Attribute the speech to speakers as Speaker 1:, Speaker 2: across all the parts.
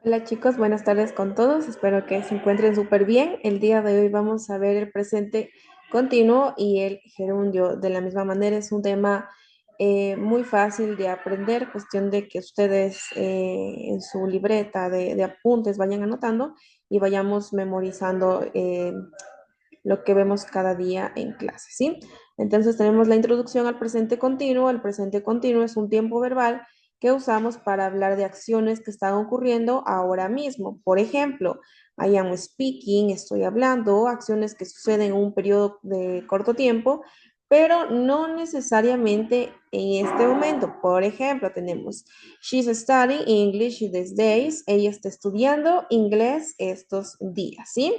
Speaker 1: Hola chicos, buenas tardes con todos. Espero que se encuentren súper bien. El día de hoy vamos a ver el presente continuo y el gerundio. De la misma manera es un tema muy fácil de aprender, cuestión de que ustedes en su libreta de apuntes vayan anotando y vayamos memorizando lo que vemos cada día en clase, ¿sí? Entonces tenemos la introducción al presente continuo. El presente continuo es un tiempo verbal que usamos para hablar de acciones que están ocurriendo ahora mismo. Por ejemplo, I am speaking, estoy hablando, acciones que suceden en un periodo de corto tiempo, pero no necesariamente en este momento. Por ejemplo, tenemos she's studying English these days, ella está estudiando inglés estos días, ¿sí?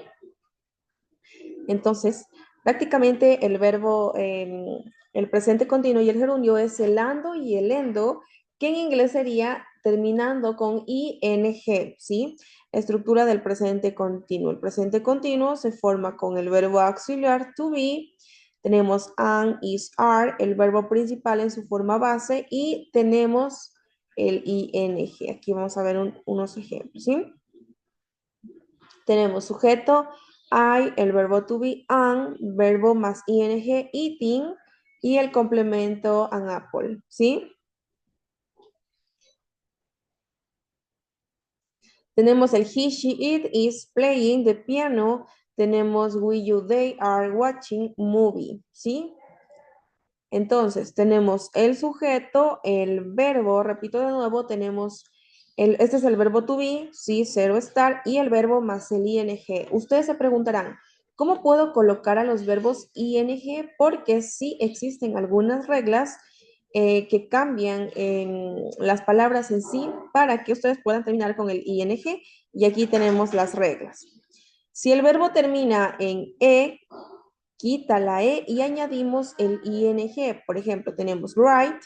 Speaker 1: Entonces, prácticamente el verbo, el presente continuo y el gerundio es el ando y el endo, que en inglés sería terminando con ing, ¿sí? Estructura del presente continuo. El presente continuo se forma con el verbo auxiliar to be, tenemos am, is, are, el verbo principal en su forma base y tenemos el ing. Aquí vamos a ver unos ejemplos, ¿sí? Tenemos sujeto, I, el verbo to be, an, verbo más ing, eating, y el complemento an apple, ¿sí? Tenemos el he, she, it, is playing the piano. Tenemos we, you, they are watching movie, ¿sí? Entonces, tenemos el sujeto, el verbo, repito de nuevo, tenemos este es el verbo to be, sí, cero estar, y el verbo más el ing. Ustedes se preguntarán, ¿cómo puedo colocar a los verbos ing? Porque sí existen algunas reglas que cambian las palabras en sí para que ustedes puedan terminar con el ing, y aquí tenemos las reglas. Si el verbo termina en quita la E y añadimos el ing. Por ejemplo, tenemos write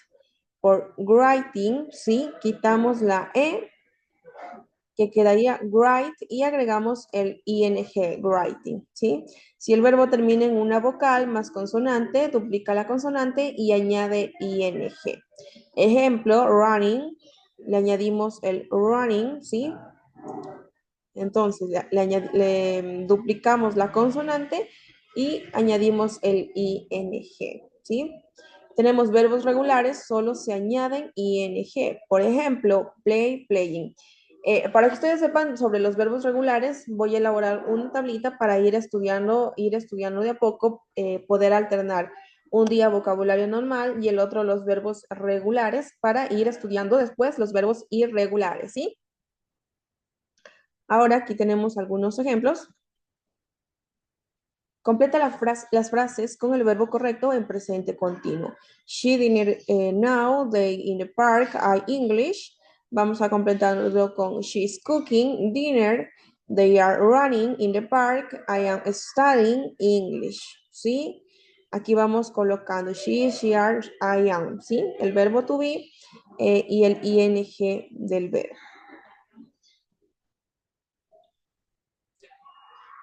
Speaker 1: por writing, ¿sí? Quitamos la E, que quedaría write, y agregamos el ing, writing, ¿sí? Si el verbo termina en una vocal más consonante, duplica la consonante y añade ing. Ejemplo, running, le añadimos el running, ¿sí? Entonces le duplicamos la consonante y añadimos el ing, ¿sí? Tenemos verbos regulares, solo se añaden ing. Por ejemplo, play, playing. Para que ustedes sepan sobre los verbos regulares, voy a elaborar una tablita para ir estudiando de a poco, poder alternar un día vocabulario normal y el otro los verbos regulares para ir estudiando después los verbos irregulares, ¿sí? Ahora aquí tenemos algunos ejemplos. Completa las frases con el verbo correcto en presente continuo. She dinner now, they in the park, I English. Vamos a completarlo con she's cooking dinner, they are running in the park, I am studying English. ¿Sí? Aquí vamos colocando she are, I am. ¿Sí? El verbo to be y el ing del verbo.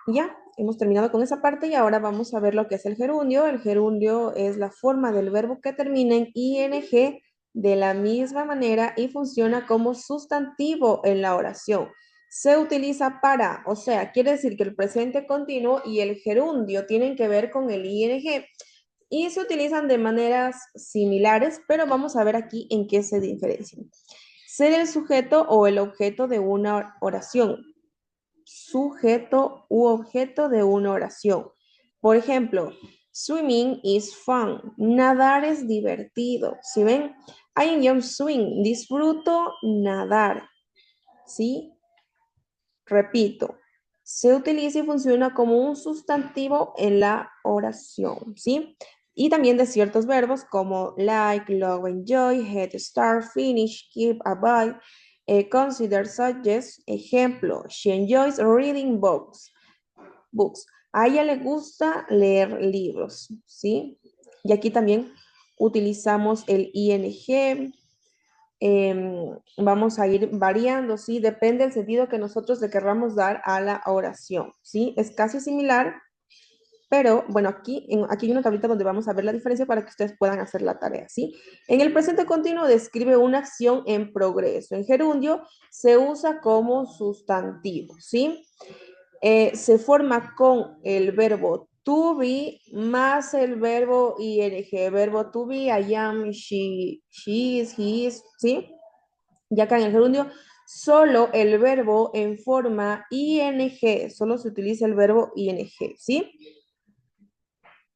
Speaker 1: Ya, hemos terminado con esa parte y ahora vamos a ver lo que es el gerundio. El gerundio es la forma del verbo que termina en ing de la misma manera y funciona como sustantivo en la oración. Se utiliza para, o sea, quiere decir que el presente continuo y el gerundio tienen que ver con el ing y se utilizan de maneras similares, pero vamos a ver aquí en qué se diferencian. Ser el sujeto o el objeto de una oración, sujeto u objeto de una oración. Por ejemplo, swimming is fun. Nadar es divertido. ¿Sí ven? I enjoy swim. Disfruto nadar. ¿Sí? Repito, se utiliza y funciona como un sustantivo en la oración. ¿Sí? Y también de ciertos verbos como like, love, enjoy, head, start, finish, keep, abide, consider, suggest. Ejemplo, she enjoys reading books. A ella le gusta leer libros, ¿sí? Y aquí también utilizamos el ing. Vamos a ir variando, ¿sí? Depende del sentido que nosotros le querramos dar a la oración, ¿sí? Es casi similar, Pero bueno, aquí hay una tablita donde vamos a ver la diferencia para que ustedes puedan hacer la tarea, ¿sí? En el presente continuo describe una acción en progreso. En gerundio se usa como sustantivo, ¿sí? Se forma con el verbo to be más el verbo ing, verbo to be, I am, she is, he is, ¿sí? Ya acá en el gerundio, solo el verbo en forma ing, solo se utiliza el verbo ing, ¿sí?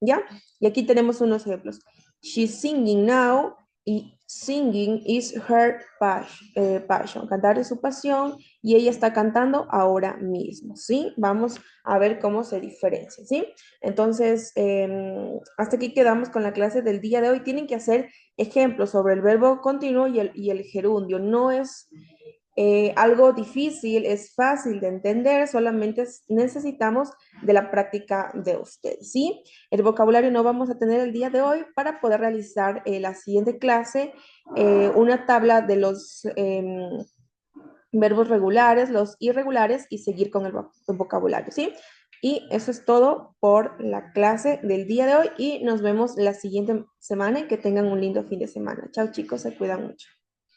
Speaker 1: ¿Ya? Y aquí tenemos unos ejemplos. She's singing now y singing is her passion. Cantar es su pasión y ella está cantando ahora mismo, ¿sí? Vamos a ver cómo se diferencia, ¿sí? Entonces, hasta aquí quedamos con la clase del día de hoy. Tienen que hacer ejemplos sobre el verbo continuo y el gerundio. No es algo difícil, es fácil de entender, solamente necesitamos de la práctica de ustedes, ¿sí? El vocabulario no vamos a tener el día de hoy para poder realizar la siguiente clase, una tabla de los verbos regulares, los irregulares y seguir con el vocabulario, ¿sí? Y eso es todo por la clase del día de hoy y nos vemos la siguiente semana y que tengan un lindo fin de semana. Chao chicos, se cuidan mucho.